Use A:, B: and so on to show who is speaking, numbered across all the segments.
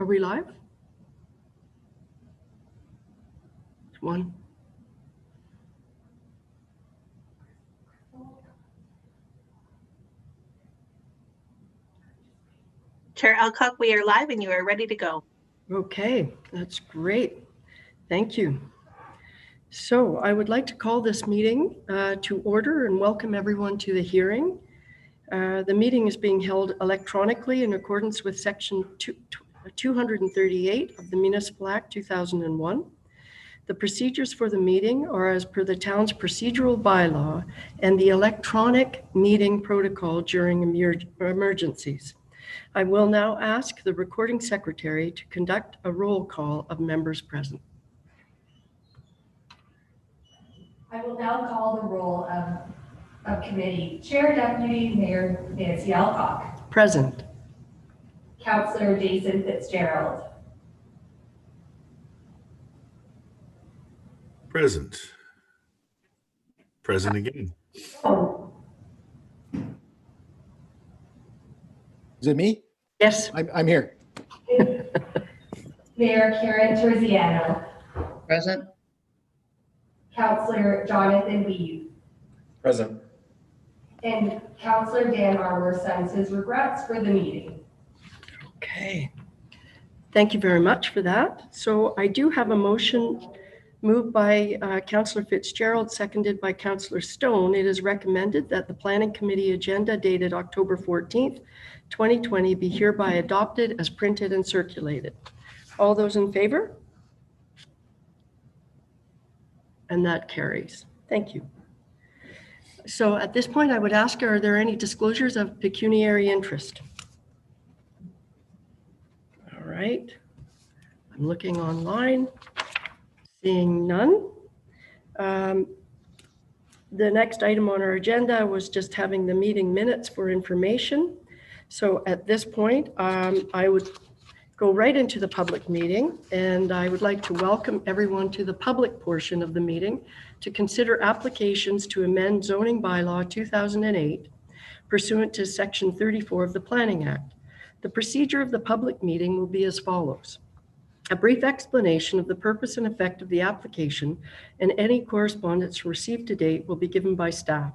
A: Are we live? One.
B: Chair Alcock, we are live and you are ready to go.
A: Okay, that's great. Thank you. So I would like to call this meeting to order and welcome everyone to the hearing. The meeting is being held electronically in accordance with Section 238 of the Municipal Act 2001. The procedures for the meeting are as per the town's procedural bylaw and the electronic meeting protocol during emergencies. I will now ask the recording secretary to conduct a roll call of members present.
C: I will now call the roll of committee. Chair Deputy Mayor Nancy Alcock.
A: Present.
C: Councillor Jason Fitzgerald.
D: Present. Present again.
E: Is it me?
A: Yes.
E: I'm here.
C: Mayor Karen Terziano.
F: Present.
C: Councillor Jonathan Weave.
F: Present.
C: And Councillor Dan Armour sends his regrets for the meeting.
A: Okay. Thank you very much for that. So I do have a motion moved by Councillor Fitzgerald, seconded by Councillor Stone. It is recommended that the Planning Committee agenda dated October 14th, 2020 be hereby adopted as printed and circulated. All those in favor? And that carries. Thank you. So at this point, I would ask, are there any disclosures of pecuniary interest? All right. I'm looking online. Seeing none. The next item on our agenda was just having the meeting minutes for information. So at this point, I would go right into the public meeting, and I would like to welcome everyone to the public portion of the meeting to consider applications to amend zoning bylaw 2008 pursuant to Section 34 of the Planning Act. The procedure of the public meeting will be as follows. A brief explanation of the purpose and effect of the application and any correspondence received to date will be given by staff.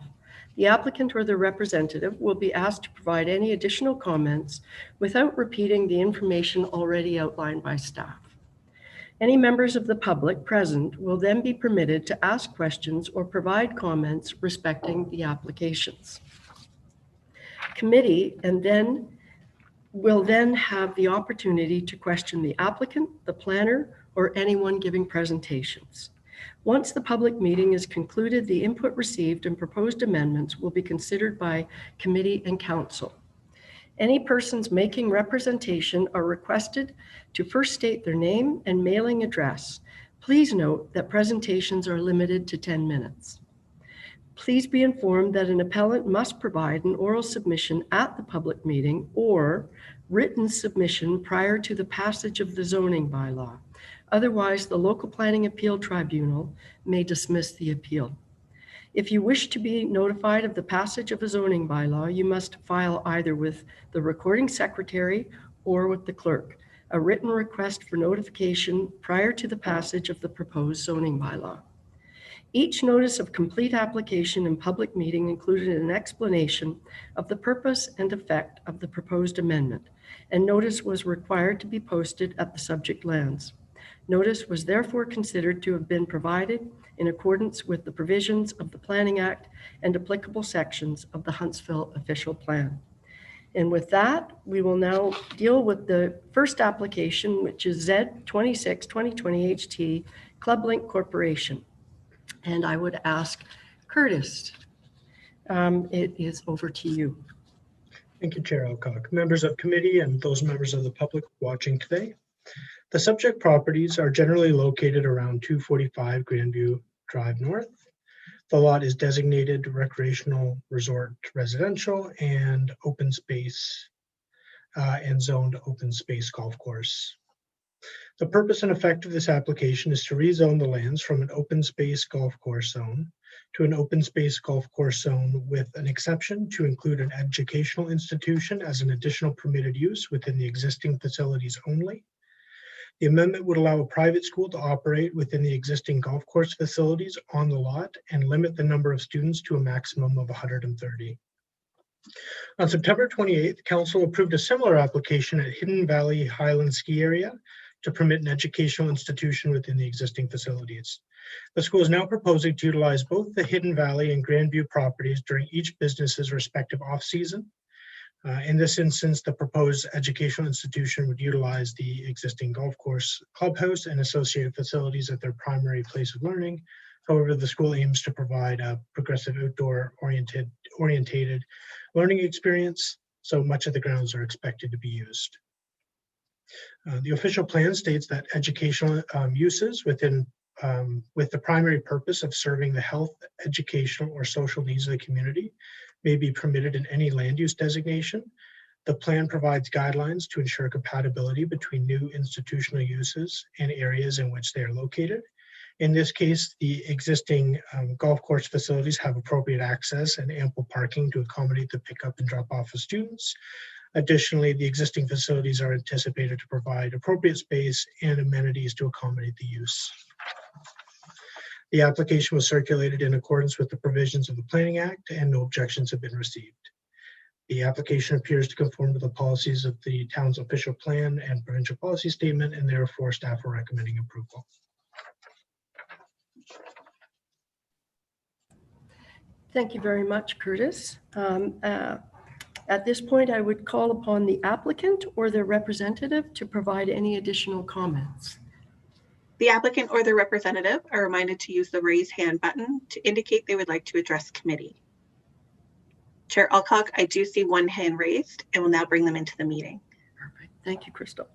A: The applicant or their representative will be asked to provide any additional comments without repeating the information already outlined by staff. Any members of the public present will then be permitted to ask questions or provide comments respecting the applications. Committee will then have the opportunity to question the applicant, the planner, or anyone giving presentations. Once the public meeting is concluded, the input received and proposed amendments will be considered by committee and council. Any persons making representation are requested to first state their name and mailing address. Please note that presentations are limited to 10 minutes. Please be informed that an appellant must provide an oral submission at the public meeting or written submission prior to the passage of the zoning bylaw. Otherwise, the local planning appeal tribunal may dismiss the appeal. If you wish to be notified of the passage of a zoning bylaw, you must file either with the recording secretary or with the clerk a written request for notification prior to the passage of the proposed zoning bylaw. Each notice of complete application and public meeting included an explanation of the purpose and effect of the proposed amendment, and notice was required to be posted at the subject lands. Notice was therefore considered to have been provided in accordance with the provisions of the Planning Act and applicable sections of the Huntsville Official Plan. And with that, we will now deal with the first application, which is Z26-2020 HT ClubLink Corporation. And I would ask Curtis, it is over to you.
G: Thank you, Chair Alcock, members of committee, and those members of the public watching today. The subject properties are generally located around 245 Grandview Drive North. The lot is designated recreational resort residential and open space and zoned open space golf course. The purpose and effect of this application is to rezone the lands from an open space golf course zone to an open space golf course zone with an exception to include an educational institution as an additional permitted use within the existing facilities only, The amendment would allow a private school to operate within the existing golf course facilities on the lot and limit the number of students to a maximum of 130. On September 28th, Council approved a similar application at Hidden Valley Highland Ski Area to permit an educational institution within the existing facilities. The school is now proposing to utilize both the Hidden Valley and Grandview properties during each business's respective off-season. In this instance, the proposed educational institution would utilize the existing golf course clubhouse and associated facilities at their primary place of learning. However, the school aims to provide a progressive outdoor orientated learning experience, so much of the grounds are expected to be used. The official plan states that educational uses with the primary purpose of serving the health, educational, or social needs of the community may be permitted in any land use designation. The plan provides guidelines to ensure compatibility between new institutional uses and areas in which they are located. In this case, the existing golf course facilities have appropriate access and ample parking to accommodate the pickup and drop off of students. Additionally, the existing facilities are anticipated to provide appropriate space and amenities to accommodate the use. The application was circulated in accordance with the provisions of the Planning Act, and no objections have been received. The application appears to conform to the policies of the town's official plan and provincial policy statement, and therefore staff are recommending approval.
A: Thank you very much, Curtis. At this point, I would call upon the applicant or their representative to provide any additional comments.
B: The applicant or their representative are reminded to use the raise hand button to indicate they would like to address committee. Chair Alcock, I do see one hand raised and will now bring them into the meeting.
A: Perfect. Thank you, Crystal.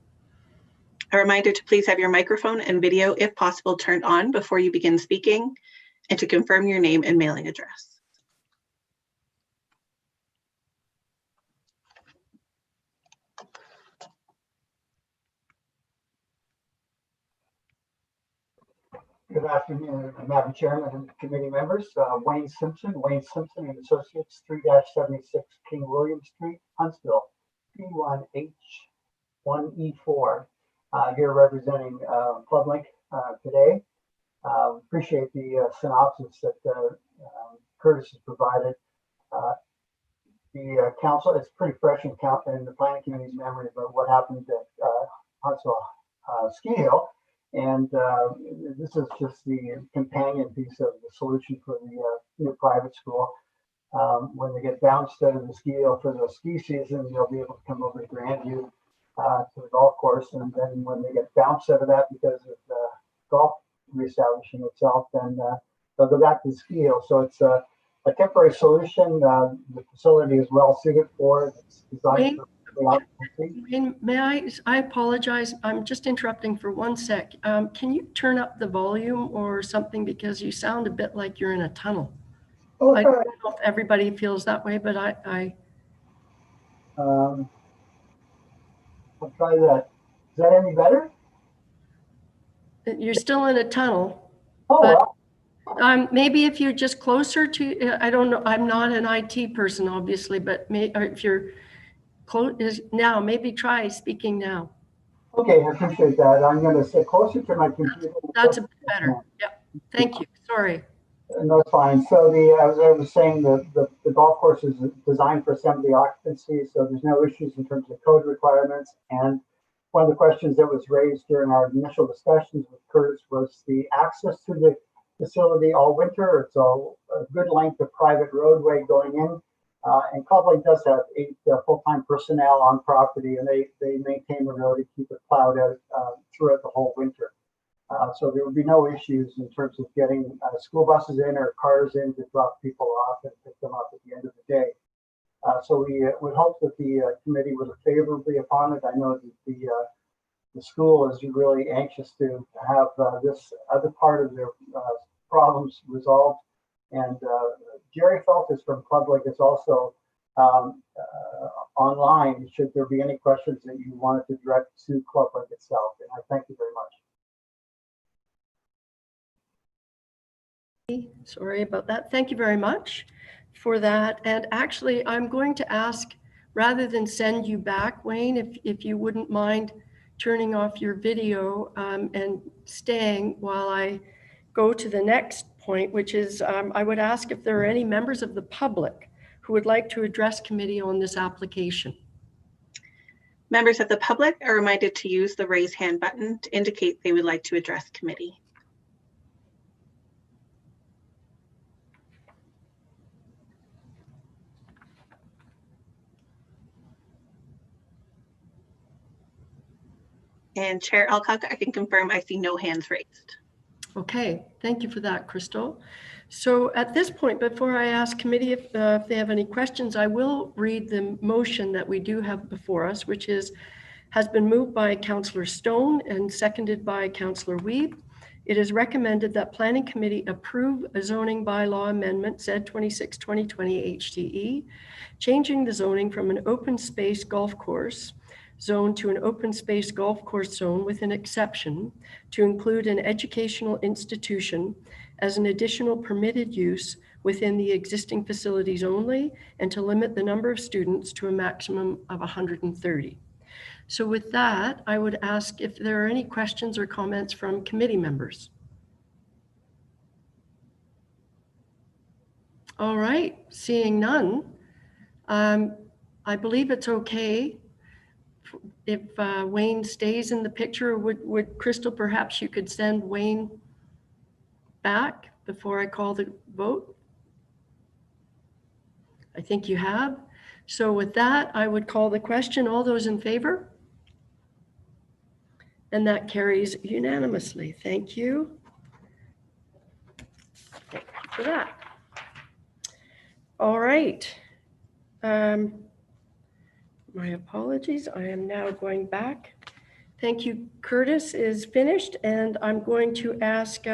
B: A reminder to please have your microphone and video, if possible, turned on before you begin speaking, and to confirm your name and mailing address.
D: Good afternoon, Madam Chairman and committee members. Wayne Simpson and Associates, 3-76 King William Street, Huntsville, P1H1E4. Here representing ClubLink today. Appreciate the synopsis that Curtis has provided. The council, it's pretty fresh in the planning committee's memory about what happened at Huntsville Ski Hill. And this is just the companion piece of the solution for the new private school. When they get bounced out of the ski hill for the ski season, they'll be able to come over to Grandview to the golf course. And then when they get bounced out of that because of the golf reestablishing itself, then they'll go back to the ski hill. So it's a temporary solution. The facility is well suited for it. It's designed for
A: May I apologize. I'm just interrupting for 1 sec. Can you turn up the volume or something, because you sound a bit like you're in a tunnel?
D: Oh,
A: I don't know if everybody feels that way, but
D: I'll try that. Is that any better?
A: You're still in a tunnel.
D: Oh,
A: But-
D: well,
A: maybe if you're just closer to, I don't know, I'm not an IT person, obviously, but or if you're close now, maybe try speaking now.
D: okay, I appreciate that. I'm going to sit closer to my computer.
A: That's a bit better. Yeah. Thank you. Sorry.
D: No, it's fine. So as I was saying, the golf course is designed for assembly occupancy, so there's no issues in terms of code requirements. And one of the questions that was raised during our initial discussions with Curtis was the access to the facility all winter. It's a good length of private roadway going in. And ClubLink does have 8 full-time personnel on property, and they maintain the road and keep it plowed out throughout the whole winter. So there would be no issues in terms of getting school buses in or cars in to drop people off and pick them up at the end of the day. So we would hope that the committee would look favorably upon it. I know that the school is really anxious to have this other part of their problems resolved. And Jerry Feltus from ClubLink is also online, should there be any questions that you wanted to direct to ClubLink itself. And I thank you very much.
A: Sorry about that. Thank you very much for that. And actually, I'm going to ask, rather than send you back, Wayne, if you wouldn't mind turning off your video and staying while I go to the next point, which is I would ask if there are any members of the public who would like to address committee on this application.
B: Members of the public are reminded to use the raise hand button to indicate they would like to address committee. And Chair Alcock, I can confirm I see no hands raised.
A: Okay, thank you for that, Crystal. So at this point, before I ask committee if they have any questions, I will read the motion that we do have before us, which has been moved by Councillor Stone and seconded by Councillor Wiebe. It is recommended that Planning Committee approve a zoning bylaw amendment Z26/2020 HDE, changing the zoning from an open space golf course zone to an open space golf course zone with an exception to include an educational institution as an additional permitted use within the existing facilities only, and to limit the number of students to a maximum of 130. So with that, I would ask if there are any questions or comments from committee members. All right, seeing none, I believe it's okay if Wayne stays in the picture. Would Crystal, perhaps you could send Wayne back before I call the vote? I think you have. So with that, I would call the question. All those in favor? And that carries unanimously. Thank you. Thank you for that. All right. My apologies. I am now going back. Thank you. Curtis is finished, and I'm going to ask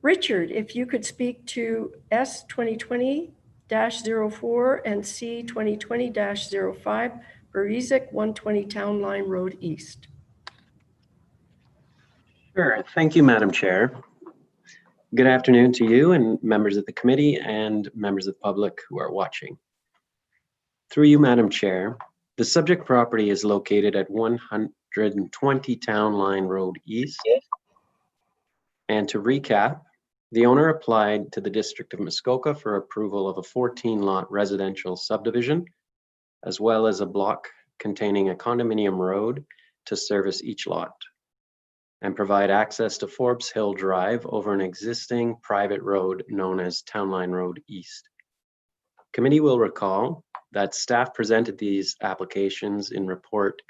A: Richard if you could speak to S 2020-04 and C 2020-05 Berezek 120 Town Line Road East.
E: Sure. Thank you, Madam Chair. Good afternoon to you and members of the committee and members of the public who are watching. Through you, Madam Chair, the subject property is located at 120 Town Line Road East. And to recap, the owner applied to the District of Muskoka for approval of a 14-lot residential subdivision, as well as a block containing a condominium road to service each lot and provide access to Forbes Hill Drive over an existing private road known as Town Line Road East. Committee will recall that staff presented these applications in report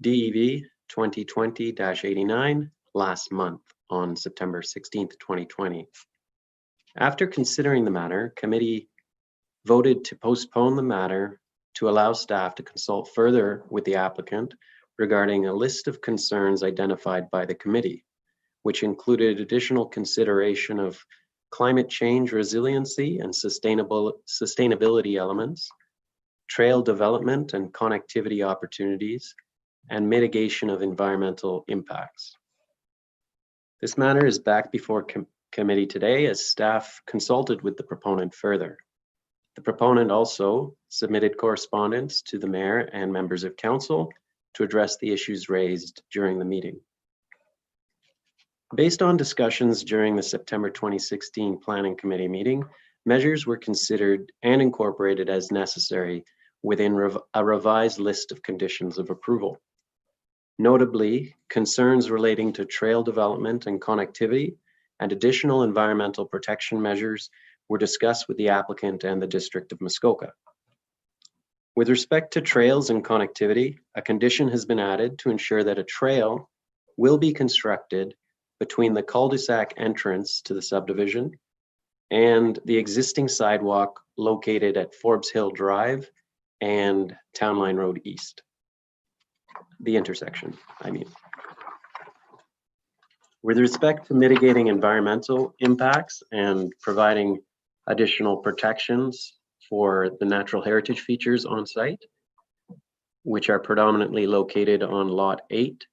E: DEV 2020-89 last month on September 16th, 2020. After considering the matter, committee voted to postpone the matter to allow staff to consult further with the applicant regarding a list of concerns identified by the committee, which included additional consideration of climate change resiliency and sustainability elements, trail development and connectivity opportunities, and mitigation of environmental impacts. This matter is back before committee today as staff consulted with the proponent further. The proponent also submitted correspondence to the mayor and members of council to address the issues raised during the meeting. Based on discussions during the September 2016 Planning Committee meeting, measures were considered and incorporated as necessary within a revised list of conditions of approval. Notably, concerns relating to trail development and connectivity and additional environmental protection measures were discussed with the applicant and the District of Muskoka. With respect to trails and connectivity, a condition has been added to ensure that a trail will be constructed between the cul-de-sac entrance to the subdivision and the existing sidewalk located at Forbes Hill Drive and Town Line Road East. The intersection, I mean. With respect to mitigating environmental impacts and providing additional protections for the natural heritage features on site, which are predominantly located on Lot 8,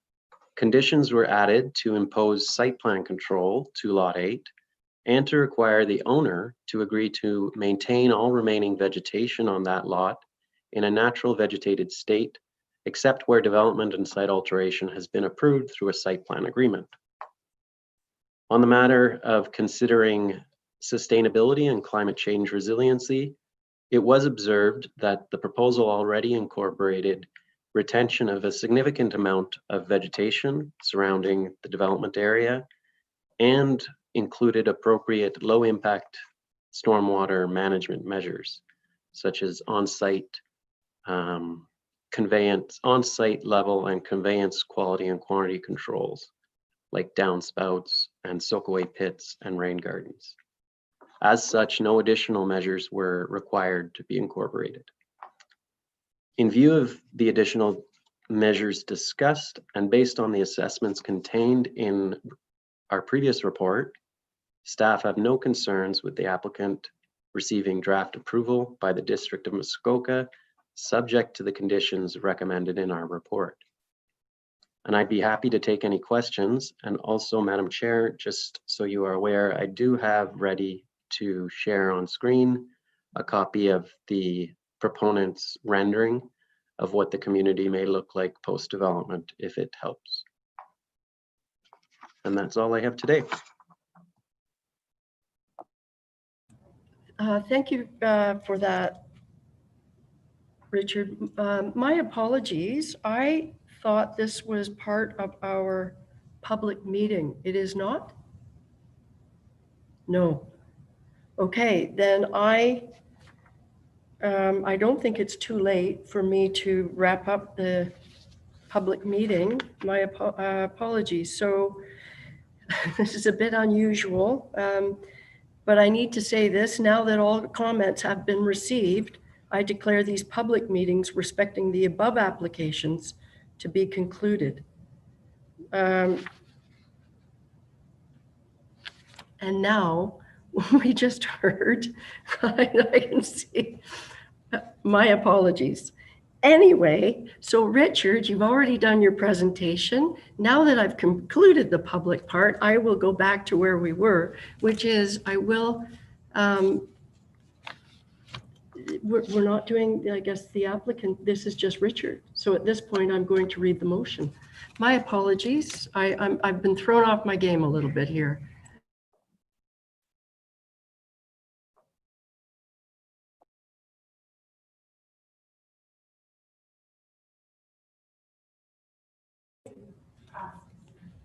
E: conditions were added to impose site plan control to Lot 8 and to require the owner to agree to maintain all remaining vegetation on that lot in a natural vegetated state except where development and site alteration has been approved through a site plan agreement. On the matter of considering sustainability and climate change resiliency, it was observed that the proposal already incorporated retention of a significant amount of vegetation surrounding the development area and included appropriate low-impact stormwater management measures, such as on-site conveyance, on-site level and conveyance quality and quantity controls, like downspouts and soak-away pits and rain gardens. As such, no additional measures were required to be incorporated. In view of the additional measures discussed and based on the assessments contained in our previous report, staff have no concerns with the applicant receiving draft approval by the District of Muskoka, subject to the conditions recommended in our report. And I'd be happy to take any questions. And also, Madam Chair, just so you are aware, I do have ready to share on screen a copy of the proponent's rendering of what the community may look like post-development, if it helps. And that's all I have today.
A: Thank you for that, Richard. My apologies. I thought this was part of our public meeting. It is not? No. Okay, then I don't think it's too late for me to wrap up the public meeting. My apologies. So this is a bit unusual, but I need to say this. Now that all comments have been received, I declare these public meetings respecting the above applications to be concluded. And now, we just heard, I can see, my apologies. Anyway, so Richard, you've already done your presentation. Now that I've concluded the public part, I will go back to where we were, which is I will, we're not doing, I guess, the applicant, this is just Richard. So at this point, I'm going to read the motion. My apologies. I've been thrown off my game a little bit here.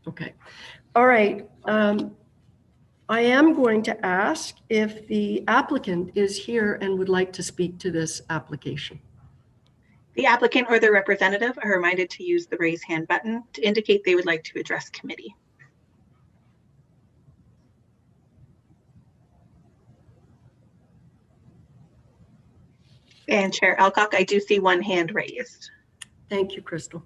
A: Okay. All right. I am going to ask if the applicant is here and would like to speak to this application.
B: The applicant or their representative are reminded to use the raise hand button to indicate they would like to address committee. And Chair Alcock, I do see one hand raised.
A: Thank you, Crystal.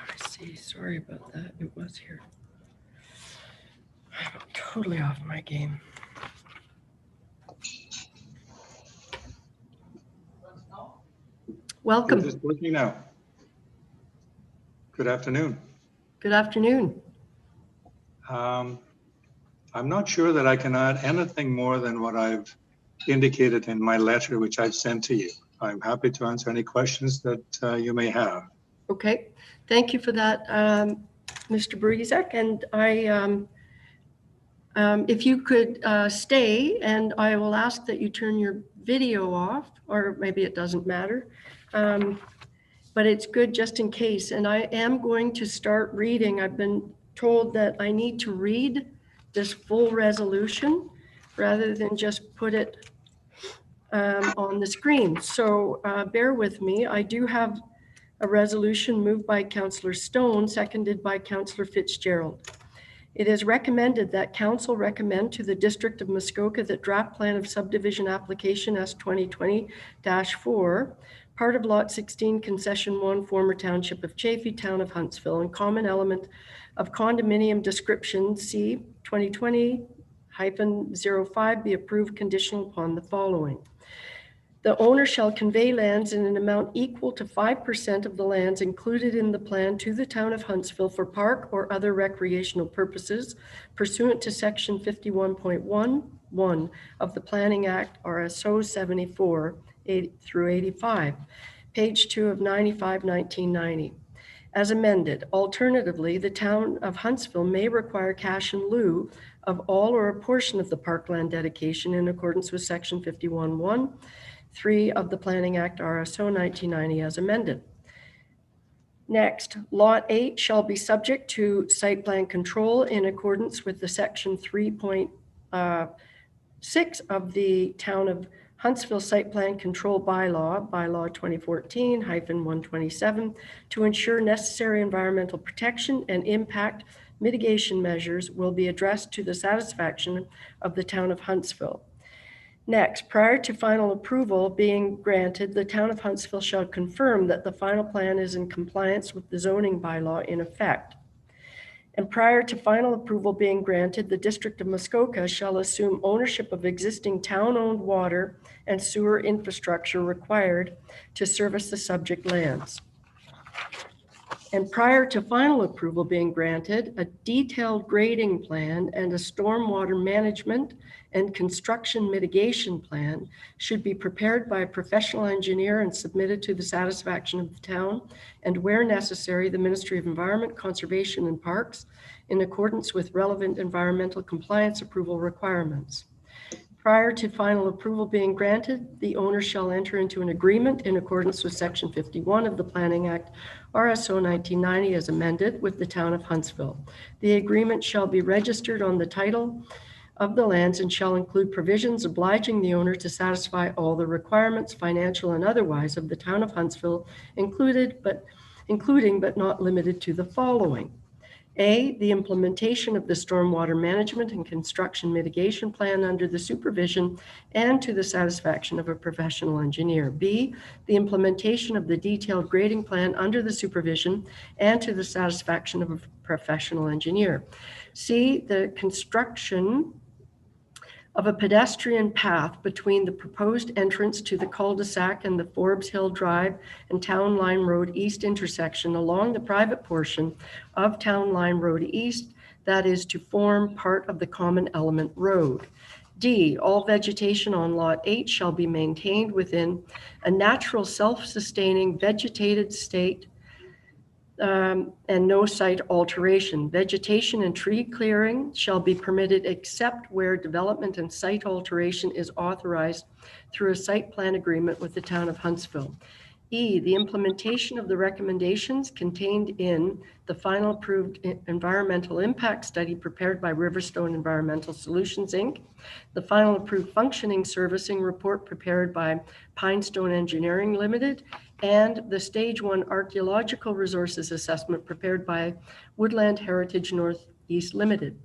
A: I see. Sorry about that. It was here. I'm totally off my game. Welcome.
H: Is this working now? Good afternoon.
A: Good afternoon.
H: I'm not sure that I can add anything more than what I've indicated in my letter, which I've sent to you. I'm happy to answer any questions that you may have.
A: Okay. Thank you for that, Mr. Berezik. And if you could stay, and I will ask that you turn your video off, or maybe it doesn't matter. But it's good just in case. And I am going to start reading. I've been told that I need to read this full resolution rather than just put it on the screen. So bear with me. I do have a resolution moved by Councillor Stone, seconded by Councillor Fitzgerald. It is recommended that Council recommend to the District of Muskoka that draft plan of subdivision application S 2020-4 part of Lot 16, Concession 1, former Township of Chaffey, Town of Huntsville, and common element of condominium description C 2020-05 be approved conditional upon the following. The owner shall convey lands in an amount equal to 5% of the lands included in the plan to the Town of Huntsville for park or other recreational purposes pursuant to Section 51.11 of the Planning Act, RSO 74 through 85, page 2 of 95, 1990. As amended, alternatively, the Town of Huntsville may require cash in lieu of all or a portion of the parkland dedication in accordance with Section 51.1.3 of the Planning Act, RSO 1990, as amended. Next, Lot 8 shall be subject to site plan control in accordance with the Section 3.6 of the Town of Huntsville Site Plan Control Bylaw, Bylaw 2014-127, to ensure necessary environmental protection and impact mitigation measures will be addressed to the satisfaction of the Town of Huntsville. Next, prior to final approval being granted, the Town of Huntsville shall confirm that the final plan is in compliance with the zoning bylaw in effect. And prior to final approval being granted, the District of Muskoka shall assume ownership of existing town-owned water and sewer infrastructure required to service the subject lands. And prior to final approval being granted, a detailed grading plan and a stormwater management and construction mitigation plan should be prepared by a professional engineer and submitted to the satisfaction of the town, and where necessary, the Ministry of Environment, Conservation and Parks, in accordance with relevant environmental compliance approval requirements. Prior to final approval being granted, the owner shall enter into an agreement in accordance with Section 51 of the Planning Act, RSO 1990, as amended, with the Town of Huntsville. The agreement shall be registered on the title of the lands and shall include provisions obliging the owner to satisfy all the requirements, financial and otherwise, of the Town of Huntsville, including but not limited to the following. A, the implementation of the stormwater management and construction mitigation plan under the supervision and to the satisfaction of a professional engineer. B, the implementation of the detailed grading plan under the supervision and to the satisfaction of a professional engineer. C, the construction of a pedestrian path between the proposed entrance to the cul-de-sac and the Forbes Hill Drive and Town Line Road East intersection along the private portion of Town Line Road East, that is to form part of the common element road. D, all vegetation on Lot 8 shall be maintained within a natural self-sustaining vegetated state and no site alteration. Vegetation and tree clearing shall be permitted except where development and site alteration is authorized through a site plan agreement with the Town of Huntsville. E, the implementation of the recommendations contained in the final approved environmental impact study prepared by Riverstone Environmental Solutions, Inc., the final approved functioning servicing report prepared by Pinestone Engineering Limited, and the Stage 1 archaeological resources assessment prepared by Woodland Heritage Northeast Limited.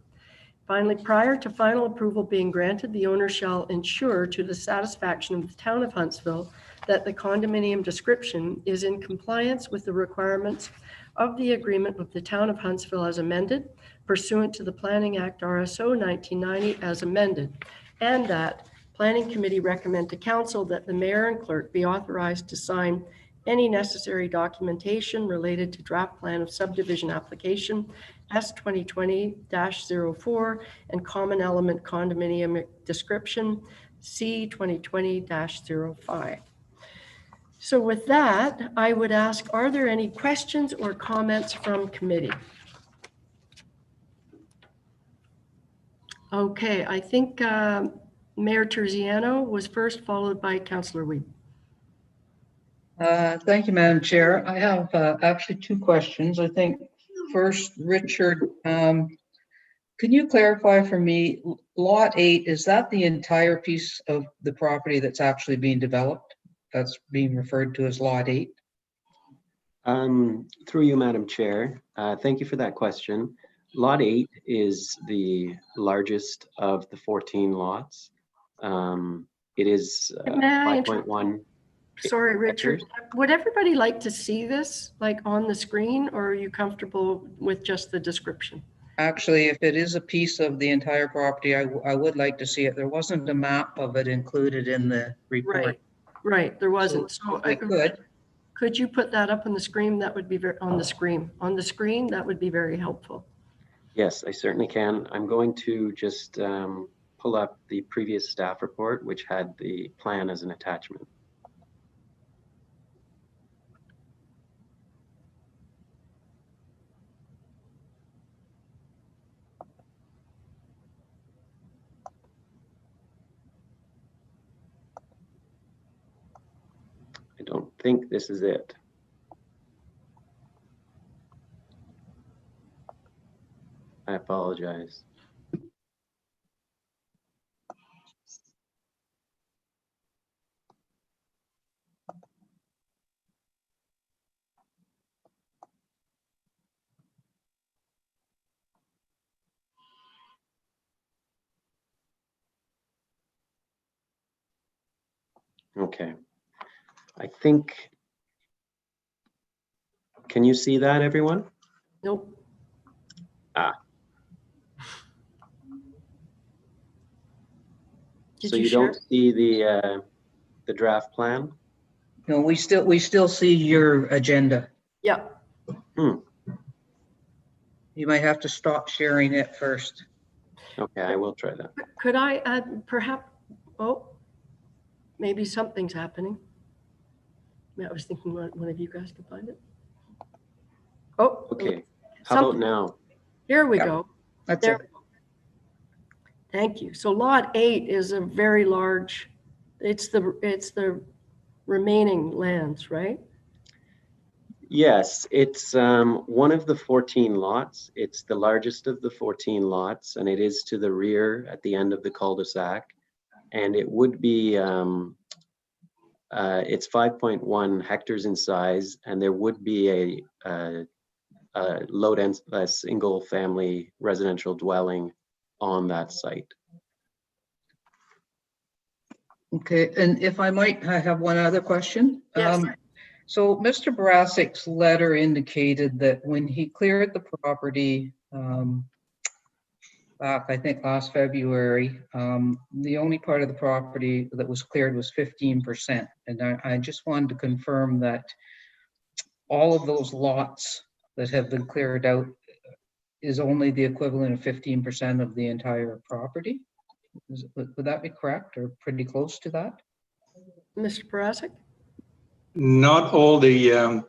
A: Finally, prior to final approval being granted, the owner shall ensure to the satisfaction of the Town of Huntsville that the condominium description is in compliance with the requirements of the agreement with the Town of Huntsville as amended pursuant to the Planning Act, RSO 1990, as amended, and that Planning Committee recommend to Council that the Mayor and Clerk be authorized to sign any necessary documentation related to draft plan of subdivision application S 2020-04 and common element condominium description C 2020-05. So with that, I would ask, are there any questions or comments from committee? Okay, I think Mayor Terziano was first, followed by Councillor Weed.
F: Thank you, Madam Chair. I have actually two questions. I think first, Richard, can you clarify for me, Lot 8, is that the entire piece of the property that's actually being developed? That's being referred to as Lot 8?
E: Through you, Madam Chair, thank you for that question. Lot 8 is the largest of the 14 lots. It is 5.1.
A: Sorry, Richard,
E: hectares.
A: would everybody like to see this, like on the screen, or are you comfortable with just the description?
F: Actually, if it is a piece of the entire property, I would like to see it. There wasn't a map of it included in the report.
A: Right, there wasn't. So
F: If we could,
A: could you put that up on the screen? That would be very, on the screen, that would be very helpful.
E: Yes, I certainly can. I'm going to just pull up the previous staff report, which had the plan as an attachment. I don't think this is it. I apologize. Okay. I think, can you see that, everyone?
A: Nope.
E: Ah.
A: Did
E: So
A: you
E: you
A: share?
E: don't see the draft plan?
F: no, we still see your agenda.
A: Yeah,
F: You might have to stop sharing it first.
E: Okay, I will try that.
A: could I add perhaps, oh, maybe something's happening. I was thinking one of you guys could find it. Oh,
E: Okay, how about
A: something.
E: now?
A: Here we
F: Yep.
A: go.
F: That's
A: There.
F: it.
A: Thank you. So lot 8 is a very large, it's the remaining lands, right?
E: Yes, it's one of the 14 lots. It's the largest of the 14 lots, and it is to the rear at the end of the cul-de-sac. And it would be, it's 5.1 hectares in size, and there would be a low-density, single-family residential dwelling on that site.
F: Okay, and if I might, I have one other question.
A: Yes.
F: So Mr. Barasik's letter indicated that when he cleared the property back, I think last February, the only part of the property that was cleared was 15%. And I just wanted to confirm that all of those lots that have been cleared out is only the equivalent of 15% of the entire property? Would that be correct, or pretty close to that?
A: Mr. Parasik?
H: Not all the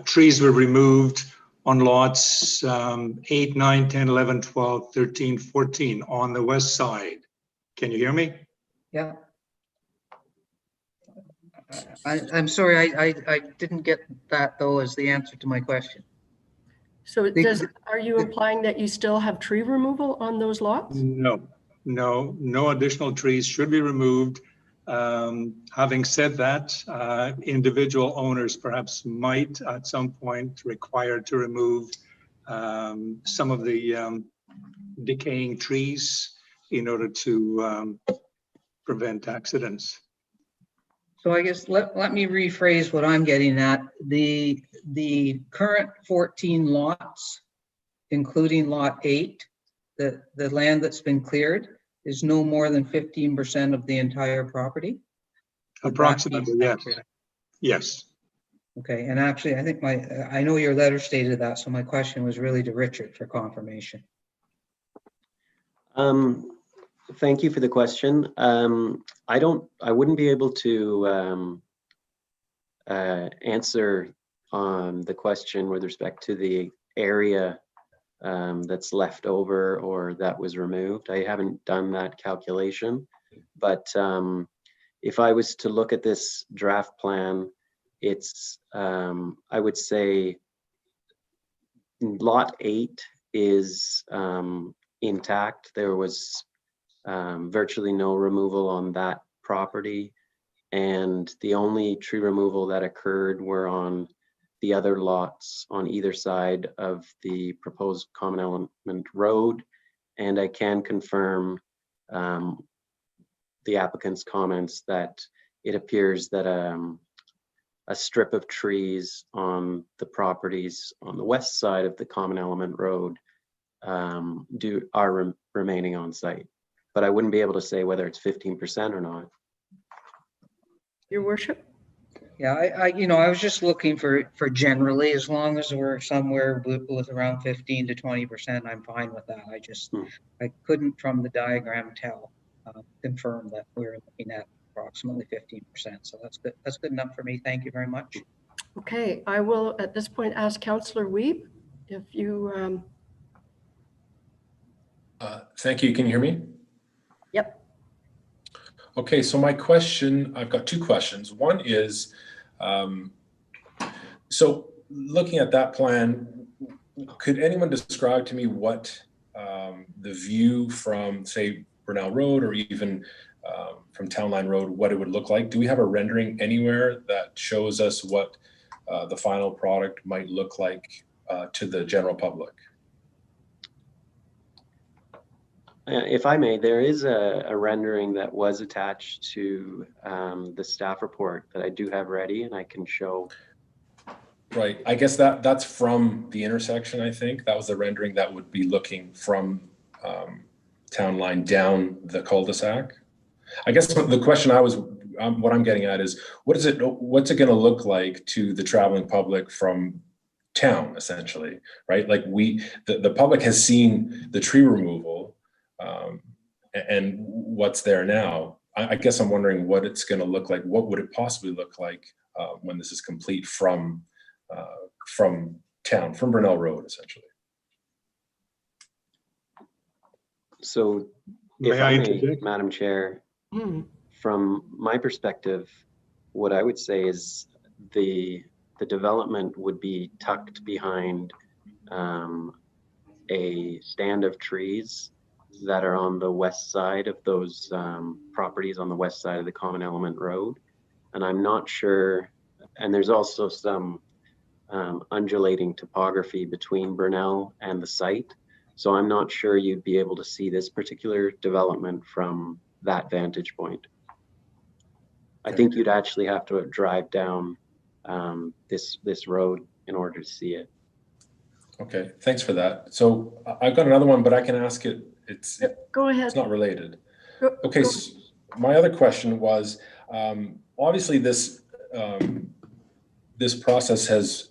H: trees were removed on lots 8, 9, 10, 11, 12, 13, 14 on the west side. Can you hear me?
F: Yeah. I'm sorry, I didn't get that though as the answer to my question.
A: So are you implying that you still have tree removal on those lots?
H: No additional trees should be removed. Having said that, individual owners perhaps might at some point require to remove some of the decaying trees in order to prevent accidents.
F: So I guess let me rephrase what I'm getting at. The current 14 lots, including lot 8, the land that's been cleared is no more than 15% of the entire property?
H: Approximately, yes. Yes.
F: Okay, and actually, I think I know your letter stated that, so my question was really to Richard for confirmation.
E: Thank you for the question. I wouldn't be able to answer on the question with respect to the area that's left over or that was removed. I haven't done that calculation, but if I was to look at this draft plan, it's, I would say lot 8 is intact. There was virtually no removal on that property. And the only tree removal that occurred were on the other lots on either side of the proposed common element road. And I can confirm the applicant's comments that it appears that a strip of trees on the properties on the west side of the Common Element Road are remaining on site. But I wouldn't be able to say whether it's 15% or not.
A: Your worship?
F: Yeah, I was just looking for generally, as long as we're somewhere with around 15 to 20%, I'm fine with that. I couldn't from the diagram confirm that we're looking at approximately 15%. So that's good. That's good enough for me. Thank you very much.
A: Okay, I will at this point ask Councillor Wiebe if you.
I: Thank you. Can you hear me?
A: Yep.
I: Okay, so my question, I've got two questions. One is, so looking at that plan, could anyone describe to me what the view from, say, Burnell Road or even from Town Line Road, what it would look like? Do we have a rendering anywhere that shows us what the final product might look like to the general public?
E: If I may, there is a rendering that was attached to the staff report that I do have ready and I can show.
I: Right. I guess that's from the intersection, I think. That was the rendering that would be looking from Town Line down the cul-de-sac. I guess the question what I'm getting at is, what's it going to look like to the traveling public from town, essentially, right? Like the public has seen the tree removal and what's there now. I guess I'm wondering what it's going to look like. What would it possibly look like when this is complete from town, from Burnell Road, essentially?
E: So if I may, Madam Chair, from my perspective, what I would say is the development would be tucked behind a stand of trees that are on the west side of those properties on the west side of the Common Element Road. And I'm not sure, and there's also some undulating topography between Burnell and the site. So I'm not sure you'd be able to see this particular development from that vantage point. I think you'd actually have to drive down this road in order to see it.
I: Okay, thanks for that. So I've got another one, but I can ask it.
A: Go ahead.
I: It's not related. Okay, so my other question was, obviously this process has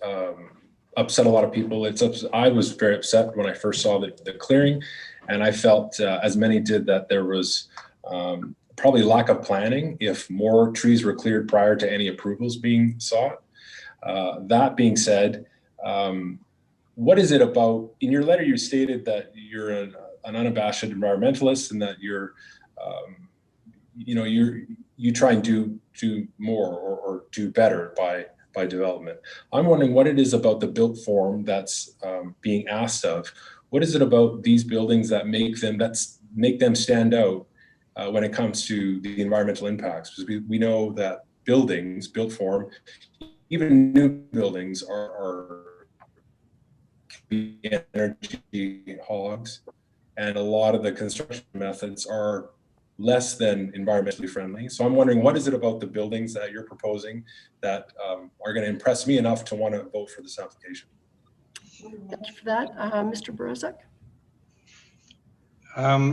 I: upset a lot of people. I was very upset when I first saw the clearing, and I felt, as many did, that there was probably lack of planning if more trees were cleared prior to any approvals being sought. That being said, what is it about, in your letter you stated that you're an unabashed environmentalist and that you try and do more or do better by development. I'm wondering what it is about the built form that's being asked of. What is it about these buildings that make them stand out when it comes to the environmental impacts? Because we know that buildings, built form, even new buildings are energy hogs, and a lot of the construction methods are less than environmentally friendly. So I'm wondering, what is it about the buildings that you're proposing that are going to impress me enough to want to vote for this application?
A: Thank you for that. Mr. Brozak?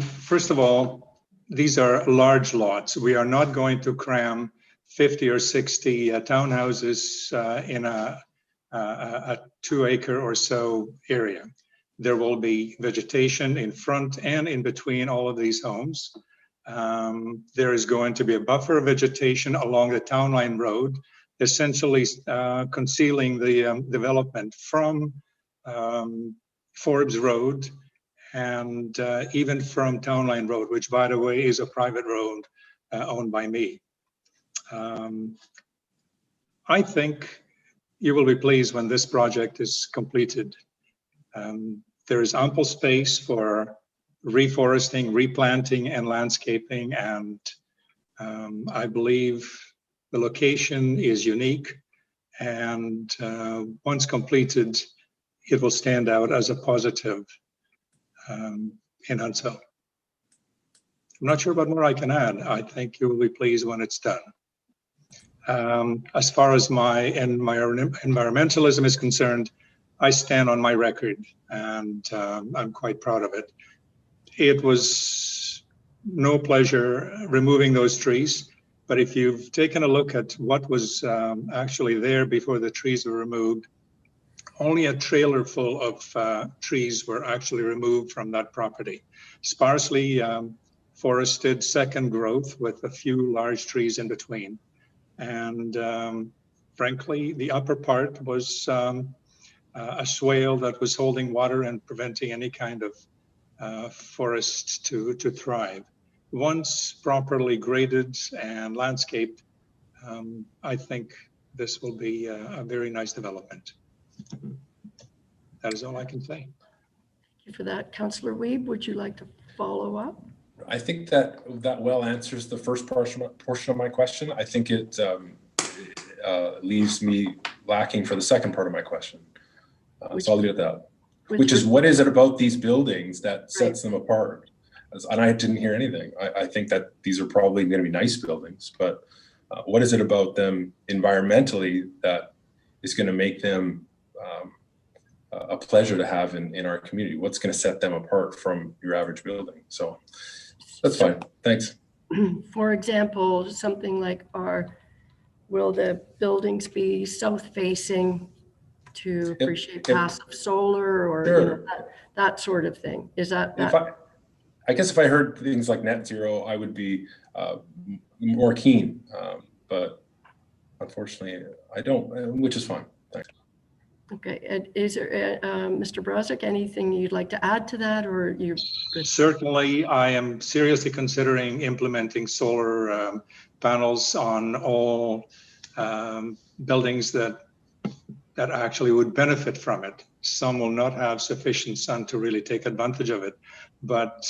H: First of all, these are large lots. We are not going to cram 50 or 60 townhouses in a 2-acre or so area. There will be vegetation in front and in between all of these homes. There is going to be a buffer of vegetation along the Town Line Road, essentially concealing the development from Forbes Road and even from Town Line Road, which, by the way, is a private road owned by me. I think you will be pleased when this project is completed. There is ample space for reforesting, replanting, and landscaping, and I believe the location is unique, and once completed, it will stand out as a positive in Hunsville. I'm not sure what more I can add. I think you will be pleased when it's done. As far as my environmentalism is concerned, I stand on my record, and I'm quite proud of it. It was no pleasure removing those trees, but if you've taken a look at what was actually there before the trees were removed, only a trailer full of trees were actually removed from that property. Sparsely forested second growth with a few large trees in between. And frankly, the upper part was a swale that was holding water and preventing any kind of forest to thrive. Once properly graded and landscaped, I think this will be a very nice development. That is all I can say.
A: Thank you for that. Councillor Wiebe, would you like to follow up?
I: I think that well answers the first portion of my question. I think it leaves me lacking for the second part of my question. So I'll leave it at that. Which is, what is it about these buildings that sets them apart? And I didn't hear anything. I think that these are probably going to be nice buildings, but what is it about them environmentally that is going to make them a pleasure to have in our community? What's going to set them apart from your average building? So that's fine. Thanks.
A: For example, something like will the buildings be south facing to appreciate passive solar, or
I: Sure.
A: that sort of thing? Is that?
I: I guess if I heard things like net zero, I would be more keen, but unfortunately I don't, which is fine. Thanks.
A: Okay, and is there, Mr. Brazek, anything you'd like to add to that, or you're good?
H: Certainly, I am seriously considering implementing solar panels on all buildings that actually would benefit from it. Some will not have sufficient sun to really take advantage of it. But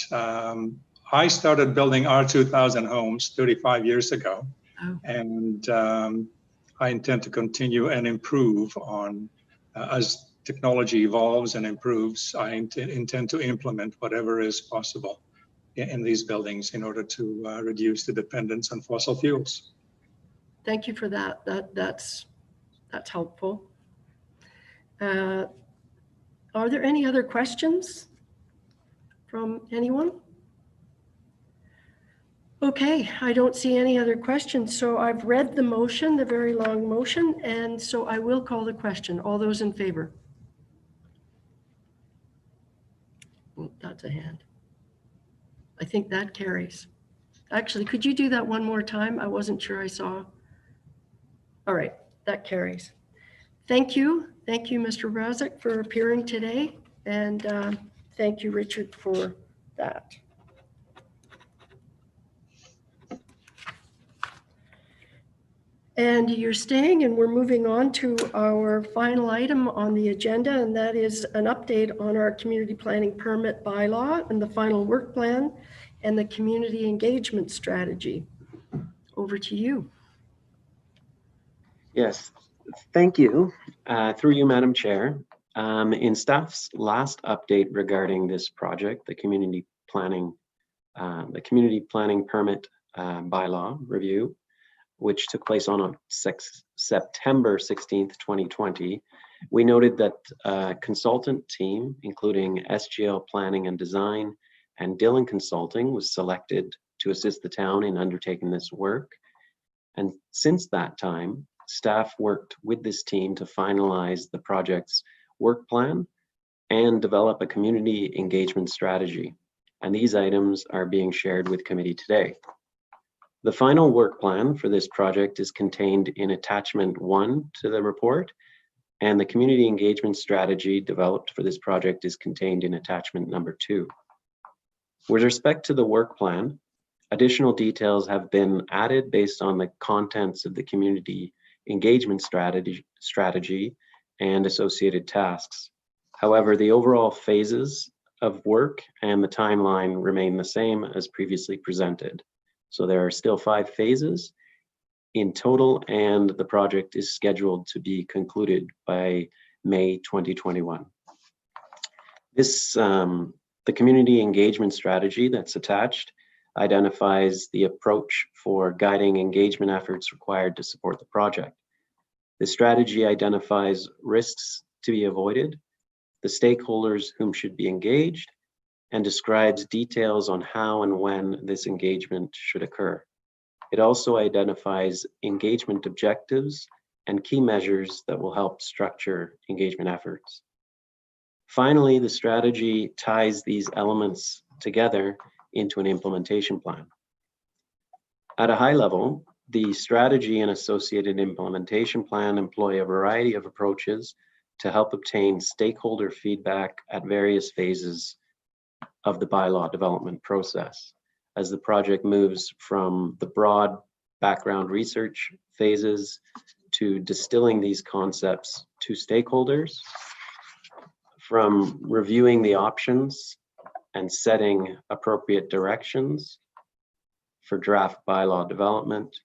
H: I started building R2000 homes 35 years ago.
A: Oh.
H: And I intend to continue and improve on, as technology evolves and improves, I intend to implement whatever is possible in these buildings in order to reduce the dependence on fossil fuels.
A: Thank you for that. That's helpful. Are there any other questions from anyone? Okay, I don't see any other questions. So I've read the motion, the very long motion, and so I will call the question. All those in favor? Oh, that's a hand. I think that carries. Actually, could you do that one more time? I wasn't sure I saw. All right, that carries. Thank you. Thank you, Mr. Brazek, for appearing today. And thank you, Richard, for that. And you're staying, and we're moving on to our final item on the agenda, and that is an update on our community planning permit bylaw and the final work plan and the community engagement strategy. Over to you.
E: Yes, thank you. Through you, Madam Chair. In staff's last update regarding this project, the community planning permit bylaw review, which took place on September 16th, 2020, we noted that a consultant team, including SGL Planning and Design and Dillon Consulting, was selected to assist the town in undertaking this work. And since that time, staff worked with this team to finalize the project's work plan and develop a community engagement strategy. And these items are being shared with committee today. The final work plan for this project is contained in attachment 1 to the report, and the community engagement strategy developed for this project is contained in attachment number 2. With respect to the work plan, additional details have been added based on the contents of the community engagement strategy and associated tasks. However, the overall phases of work and the timeline remain the same as previously presented. So there are still 5 phases in total, and the project is scheduled to be concluded by May 2021. This, the community engagement strategy that's attached identifies the approach for guiding engagement efforts required to support the project. The strategy identifies risks to be avoided, the stakeholders whom should be engaged, and describes details on how and when this engagement should occur. It also identifies engagement objectives and key measures that will help structure engagement efforts. Finally, the strategy ties these elements together into an implementation plan. At a high level, the strategy and associated implementation plan employ a variety of approaches to help obtain stakeholder feedback at various phases of the bylaw development process, as the project moves from the broad background research phases to distilling these concepts to stakeholders, from reviewing the options and setting appropriate directions for draft bylaw development,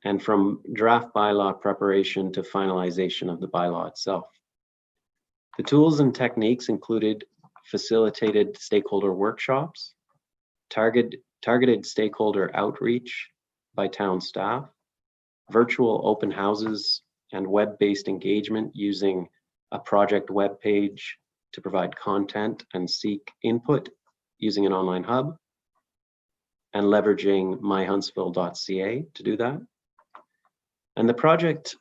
E: and from draft bylaw preparation to finalization of the bylaw itself. The tools and techniques included facilitated stakeholder workshops, targeted stakeholder outreach by town staff, virtual open houses, and web-based engagement using a project web page to provide content and seek input using an online hub, and leveraging myhuntsville.ca to do that. And the project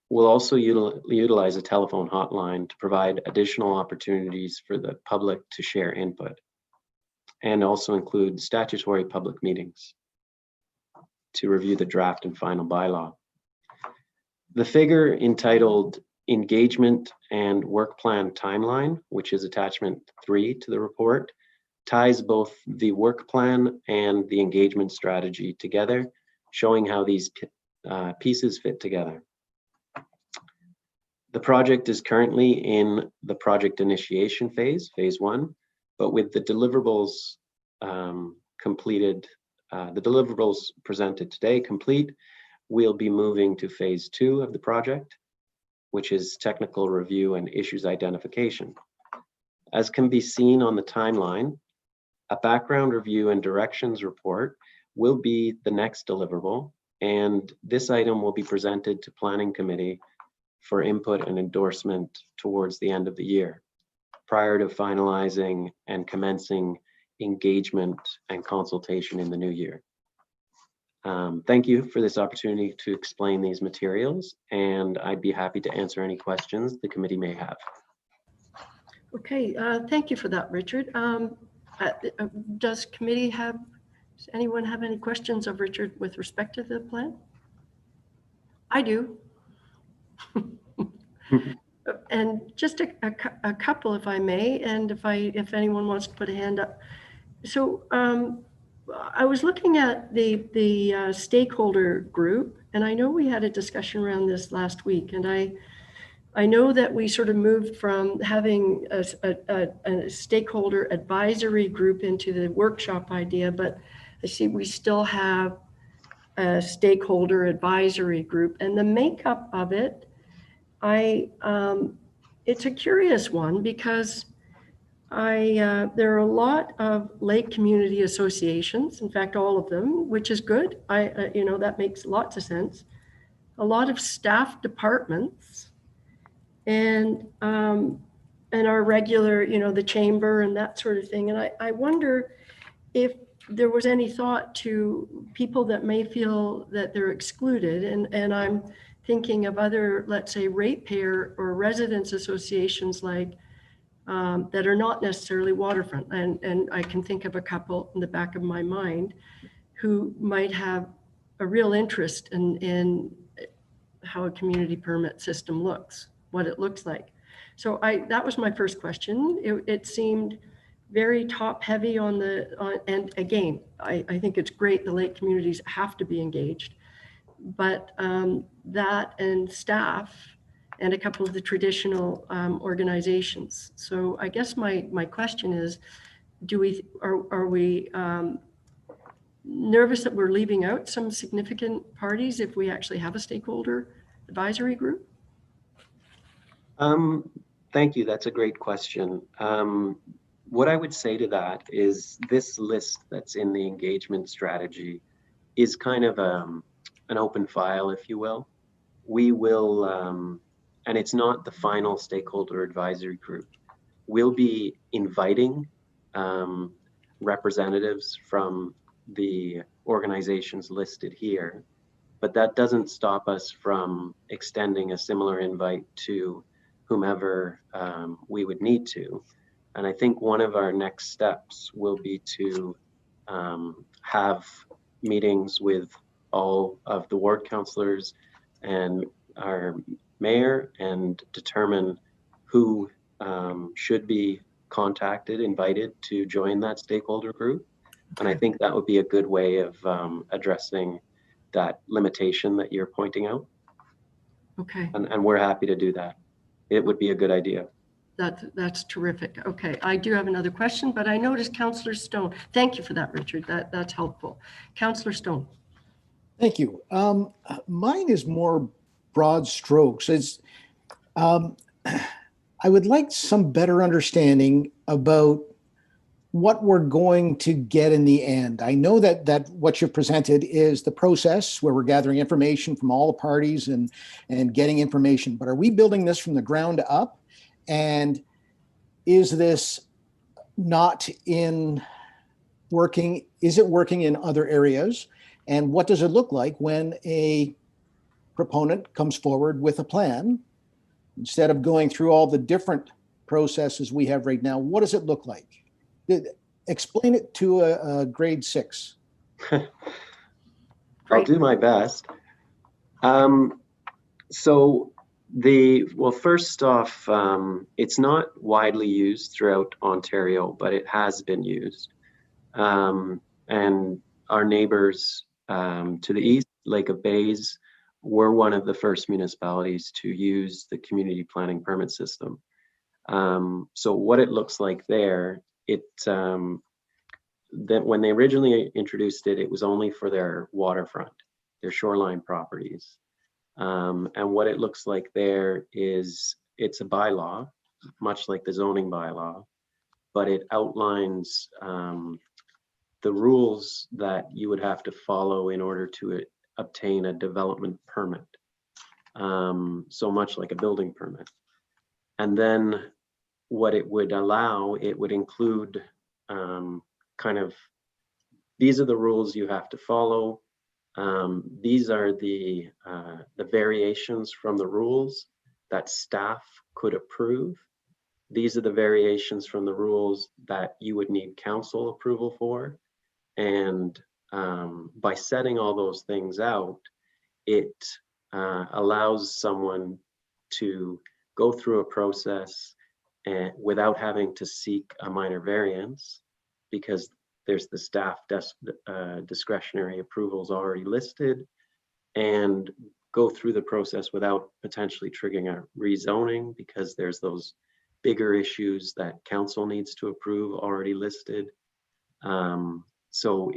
E: will also utilize a telephone hotline to provide additional opportunities for the public to share input, and also include statutory public meetings to review the draft and final bylaw. The figure entitled Engagement and Work Plan Timeline, which is attachment 3 to the report, ties both the work plan and the engagement strategy together, showing how these pieces fit together. The project is currently in the project initiation phase, phase 1, but with the deliverables completed, the deliverables presented today complete, we'll be moving to phase 2 of the project, which is technical review and issues identification. As can be seen on the timeline, a background review and directions report will be the next deliverable, and this item will be presented to Planning Committee for input and endorsement towards the end of the year, prior to finalizing and commencing engagement and consultation in the new year. Thank you for this opportunity to explain these materials, and I'd be happy to answer any questions the committee may have.
A: Okay, thank you for that, Richard. Does anyone have any questions of Richard with respect to the plan? I do. And just a couple, if I may, and if anyone wants to put a hand up. So I was looking at the stakeholder group, and I know we had a discussion around this last week, and I know that we sort of moved from having a stakeholder advisory group into the workshop idea, but I see we still have a stakeholder advisory group, and the makeup of it, it's a curious one because there are a lot of lake community associations, in fact, all of them, which is good. That makes lots of sense. A lot of staff departments and our regular, the chamber and that sort of thing. And I wonder if there was any thought to people that may feel that they're excluded. And I'm thinking of other, let's say, ratepayer or residents associations like that are not necessarily waterfront. And I can think of a couple in the back of my mind who might have a real interest in how a community permit system looks, what it looks like. So that was my first question. It seemed very top heavy and again, I think it's great the lake communities have to be engaged, but that and staff and a couple of the traditional organizations. So I guess my question is, are we nervous that we're leaving out some significant parties if we actually have a stakeholder advisory group?
E: Thank you. That's a great question. what I would say to that is this list that's in the engagement strategy is kind of an open file, if you will. We will, and it's not the final stakeholder advisory group. We'll be inviting representatives from the organizations listed here, but that doesn't stop us from extending a similar invite to whomever we would need to. And I think one of our next steps will be to have meetings with all of the ward councillors and our mayor and determine who should be contacted, invited to join that stakeholder group. And I think that would be a good way of addressing that limitation that you're pointing out.
A: Okay,
E: And we're happy to do that. It would be a good idea.
A: that's terrific. Okay, I do have another question, but I noticed Councillor Stone. Thank you for that, Richard. That's helpful. Councillor Stone.
J: Thank you. Mine is more broad strokes. I would like some better understanding about what we're going to get in the end. I know that what you've presented is the process where we're gathering information from all the parties and getting information, but are we building this from the ground up? And is this not working? Is it working in other areas? And what does it look like when a proponent comes forward with a plan? Instead of going through all the different processes we have right now, what does it look like? Explain it to a grade 6.
E: I'll do my best. Well, first off, it's not widely used throughout Ontario, but it has been used. And our neighbors to the east, Lake of Bays, were one of the first municipalities to use the community planning permit system. So what it looks like there, that when they originally introduced it, it was only for their waterfront, their shoreline properties. And what it looks like there is it's a bylaw, much like the zoning bylaw, but it outlines the rules that you would have to follow in order to obtain a development permit. So much like a building permit. And then what it would allow, it would include kind of, these are the rules you have to follow. These are the variations from the rules that staff could approve. These are the variations from the rules that you would need council approval for. And by setting all those things out, it allows someone to go through a process and without having to seek a minor variance, because there's the staff discretionary approvals already listed, and go through the process without potentially triggering a rezoning, because there's those bigger issues that council needs to approve already listed. So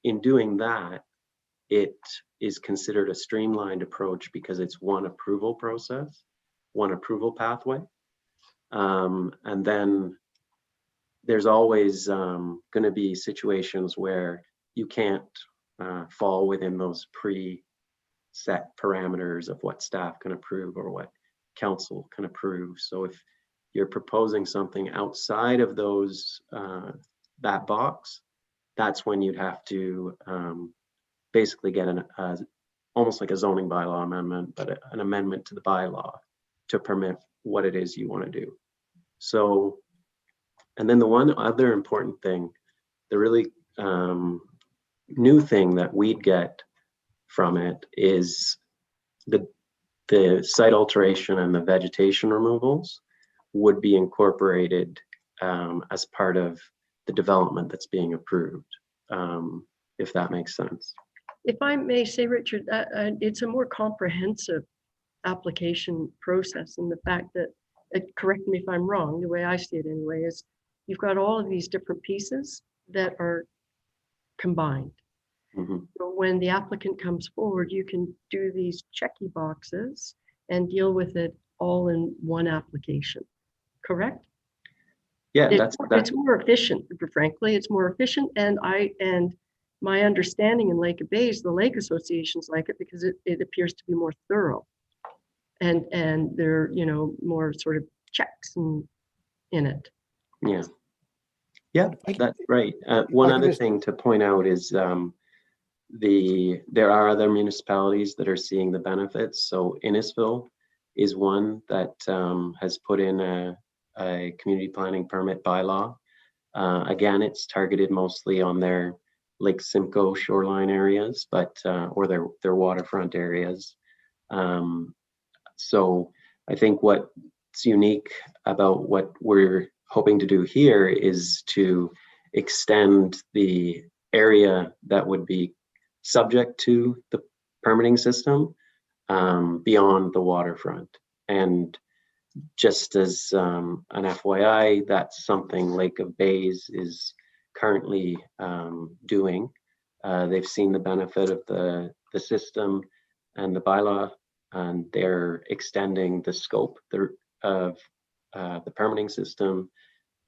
E: in doing that, it is considered a streamlined approach because it's one approval process, one approval pathway. And then there's always going to be situations where you can't fall within those pre-set parameters of what staff can approve or what council can approve. So if you're proposing something outside of those that box, that's when you'd have to basically get almost like a zoning bylaw amendment, but an amendment to the bylaw to permit what it is you want to do. So, and then the one other important thing, the really new thing that we'd get from it is the site alteration and the vegetation removals would be incorporated as part of the development that's being approved, if that makes sense.
A: If I may say, Richard, it's a more comprehensive application process, and the fact that, correct me if I'm wrong, the way I see it anyway, is you've got all of these different pieces that are combined.
E: Mm-hmm.
A: So when the applicant comes forward, you can do these checky boxes and deal with it all in one application, correct?
E: Yeah,
A: It's
E: that's
A: more efficient, frankly, it's more efficient, and my understanding in Lake of Bays, the lake associations like it because it appears to be more thorough. And there, you know, more sort of checks in it.
E: yeah. Yeah,
J: I-
E: that's right. One
J: I can
E: other
J: just-
E: thing to point out is there are other municipalities that are seeing the benefits. So Innisfil is one that has put in a community planning permit bylaw. Again, it's targeted mostly on their Lake Simcoe shoreline areas, but or their waterfront areas. So I think what's unique about what we're hoping to do here is to extend the area that would be subject to the permitting system beyond the waterfront. And just as an FYI, that's something Lake of Bays is currently doing. They've seen the benefit of the system and the bylaw, and they're extending the scope of the permitting system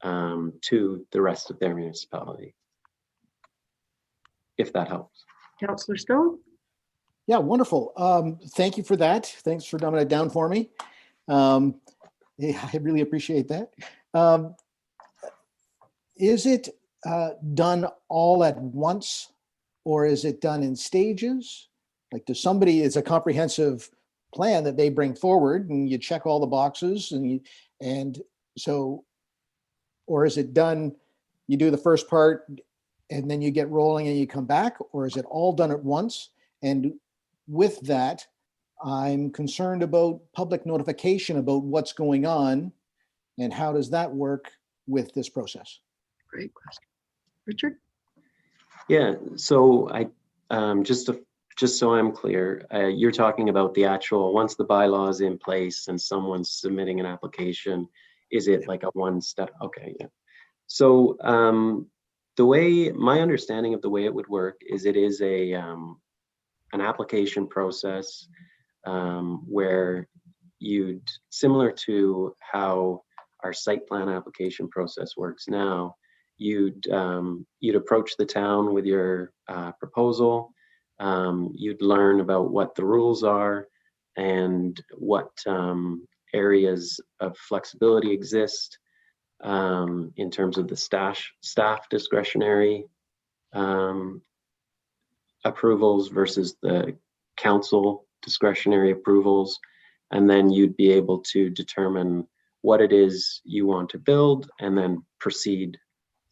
E: to the rest of their municipality, if that helps.
A: Councillor Stone?
J: Yeah, wonderful. Thank you for that. Thanks for dumbing it down for me. Yeah, I really appreciate that. Is it done all at once, or is it done in stages? Like, does somebody, it's a comprehensive plan that they bring forward and you check all the boxes and so, or is it done, you do the first part and then you get rolling and you come back, or is it all done at once? And with that, I'm concerned about public notification about what's going on and how does that work with this process?
A: Great question. Richard?
E: Yeah, so just so I'm clear, you're talking about the actual, once the bylaw is in place and someone's submitting an application, is it like a one step? Okay, yeah. So the way, my understanding of the way it would work is it is an application process where you'd, similar to how our site plan application process works now, you'd approach the town with your proposal. You'd learn about what the rules are and what areas of flexibility exist in terms of the staff discretionary approvals versus the council discretionary approvals. And then you'd be able to determine what it is you want to build and then proceed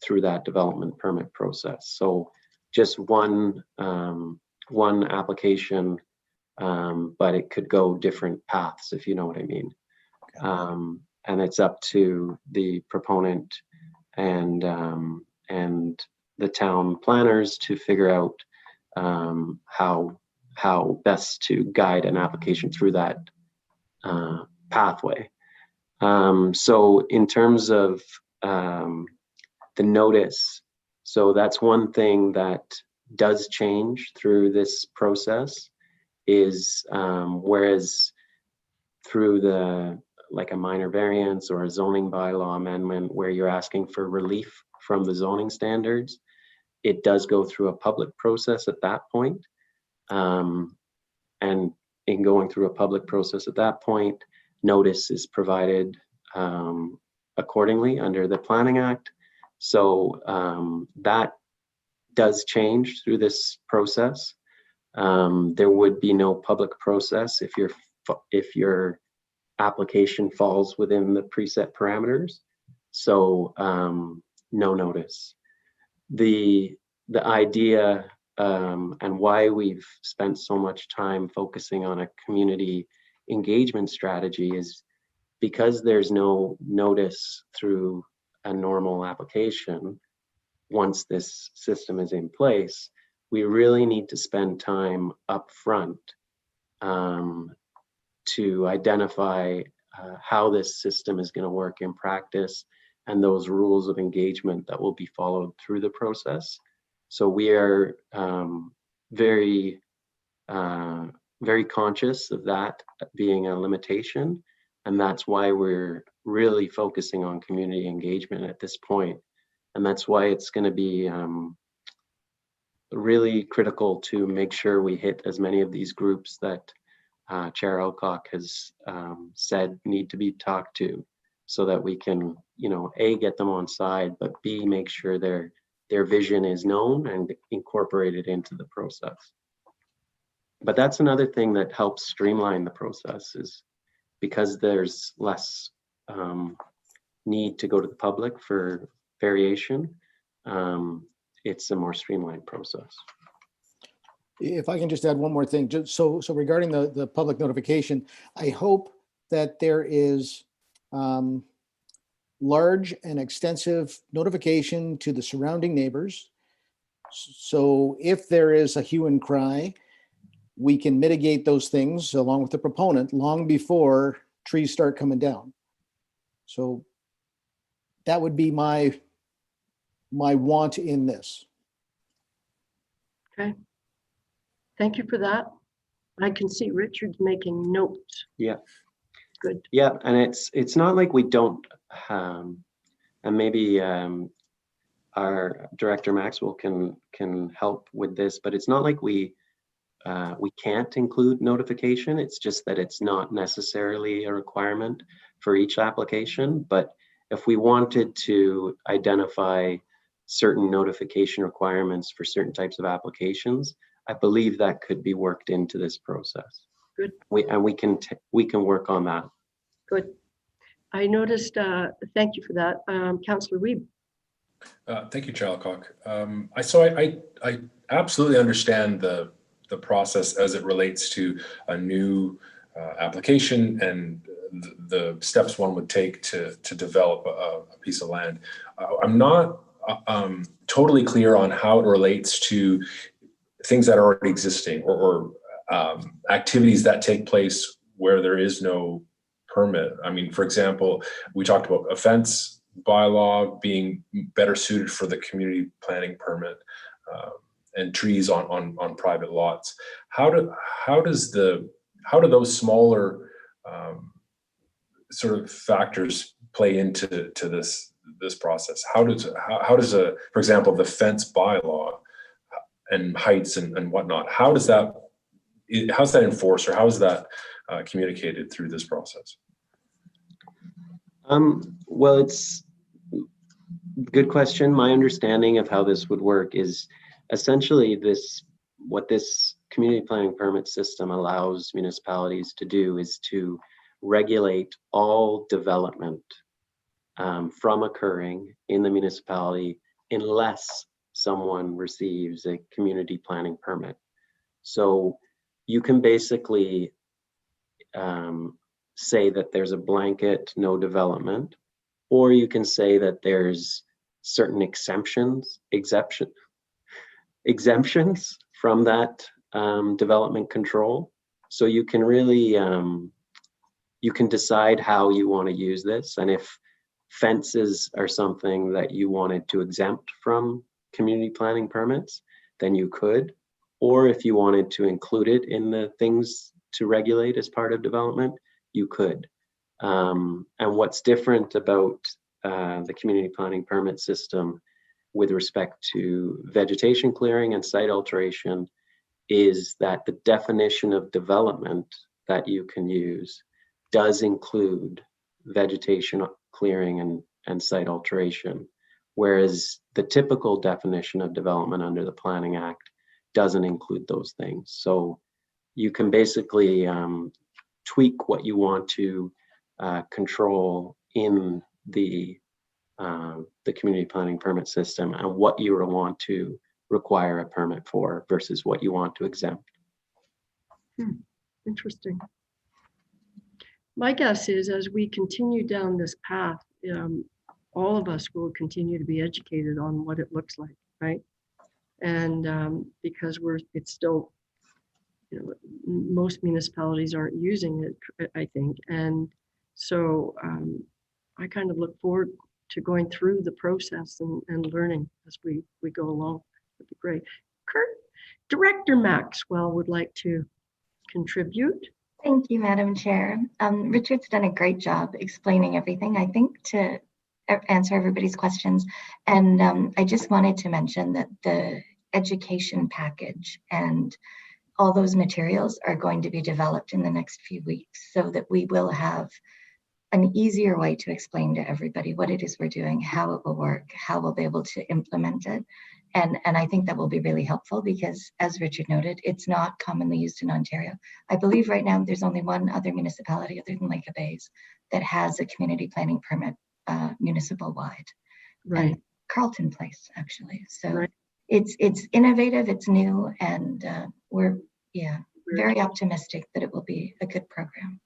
E: through that development permit process. So just one application, but it could go different paths, if you know what I mean. And it's up to the proponent and the town planners to figure out how best to guide an application through that pathway. So in terms of the notice, so that's one thing that does change through this process is whereas through like a minor variance or a zoning bylaw amendment where you're asking for relief from the zoning standards, it does go through a public process at that point. And in going through a public process at that point, notice is provided accordingly under the Planning Act. So that does change through this process. There would be no public process if your application falls within the preset parameters. So no notice. The idea and why we've spent so much time focusing on a community engagement strategy is because there's no notice through a normal application. Once this system is in place, we really need to spend time up front to identify how this system is going to work in practice and those rules of engagement that will be followed through the process. So we are very conscious of that being a limitation, And that's why we're really focusing on community engagement at this point. And that's why it's going to be really critical to make sure we hit as many of these groups that Chair Elcock has said need to be talked to, so that we can, A, get them on side, but B, make sure their vision is known and incorporated into the process. But that's another thing that helps streamline the process, is because there's less need to go to the public for variation. It's a more streamlined process.
J: If I can just add one more thing, just so regarding the public notification, I hope that there is large and extensive notification to the surrounding neighbors. So if there is a hue and cry, we can mitigate those things along with the proponent long before trees start coming down. So that would be my want in this.
A: Okay. Thank you for that. I can see Richard's making notes.
E: Yeah.
A: Good.
E: Yeah, and it's not like we don't, and maybe our director Maxwell can help with this, but it's not like we can't include notification. It's just that it's not necessarily a requirement for each application. But if we wanted to identify certain notification requirements for certain types of applications, I believe that could be worked into this process.
A: Good.
E: We can work on that.
A: Good. I noticed, thank you for that. Councillor Wiebe.
I: Thank you, Chair Elcock. I absolutely understand the process as it relates to a new application and the steps one would take to develop a piece of land. I'm not totally clear on how it relates to things that are already existing or activities that take place where there is no permit. I mean, for example, we talked about a fence bylaw being better suited for the community planning permit and trees on private lots. How do those smaller sort of factors play into this process? How does for example, the fence bylaw and heights and whatnot, how's that enforced, or how is that communicated through this process?
E: Well, it's a good question. My understanding of how this would work is essentially what this community planning permit system allows municipalities to do is to regulate all development from occurring in the municipality unless someone receives a community planning permit. So you can basically say that there's a blanket no development, or you can say that there's certain exemptions from that development control. So you can really you can decide how you want to use this, and if fences are something that you wanted to exempt from community planning permits, then you could. Or if you wanted to include it in the things to regulate as part of development, you could. And what's different about the community planning permit system with respect to vegetation clearing and site alteration is that the definition of development that you can use does include vegetation clearing and site alteration, whereas the typical definition of development under the Planning Act doesn't include those things. So you can basically tweak what you want to control in the community planning permit system and what you want to require a permit for versus what you want to exempt.
A: Interesting. My guess is as we continue down this path, all of us will continue to be educated on what it looks like, right? And because it's still, most municipalities aren't using it, I think. And so I kind of look forward to going through the process and learning as we go along. That'd be great. Director Maxwell would like to contribute.
K: Thank you, Madam Chair. Richard's done a great job explaining everything, I think, to answer everybody's questions. And I just wanted to mention that the education package and all those materials are going to be developed in the next few weeks so that we will have an easier way to explain to everybody what it is we're doing, how it will work, how we'll be able to implement it. And I think that will be really helpful because, as Richard noted, it's not commonly used in Ontario. I believe right now there's only one other municipality other than Lake of Bays that has a community planning permit municipal wide.
A: Right.
K: And Carlton Place, actually. So
A: Right.
K: it's innovative, it's new, and we're very optimistic that it will be a good program.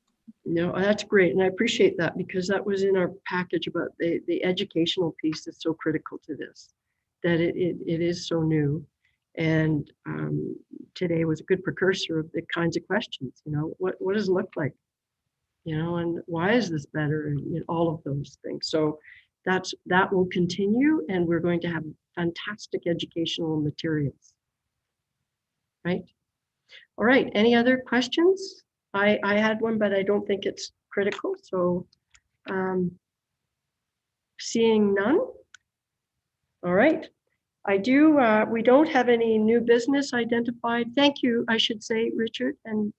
A: No, that's great. And I appreciate that because that was in our package about the educational piece that's so critical to this, that it is so new. And today was a good precursor of the kinds of questions, you know, what does it look like? You know, and why is this better? And you know, all of those things. So that will continue, and we're going to have fantastic educational materials. Right? All right, any other questions? I had one, but I don't think it's critical. So seeing none. All right. We don't have any new business identified. Thank you, I should say, Richard and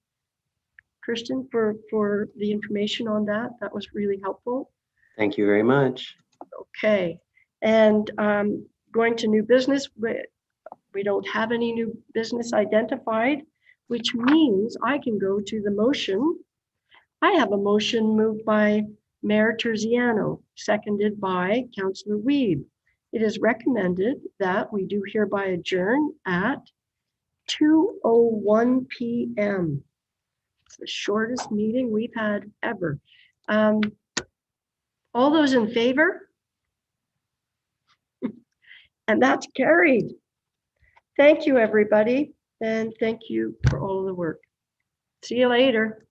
A: Kirsten, for the information on that. That was really helpful.
E: Thank you very much.
A: Okay. And going to new business, we don't have any new business identified, which means I can go to the motion. I have a motion moved by Mayor Terziano, seconded by Councillor Wiebe. It is recommended that we do hereby adjourn at 2:01 p.m. It's the shortest meeting we've had ever. All those in favor? And that's carried. Thank you, everybody. And thank you for all of the work. See you later.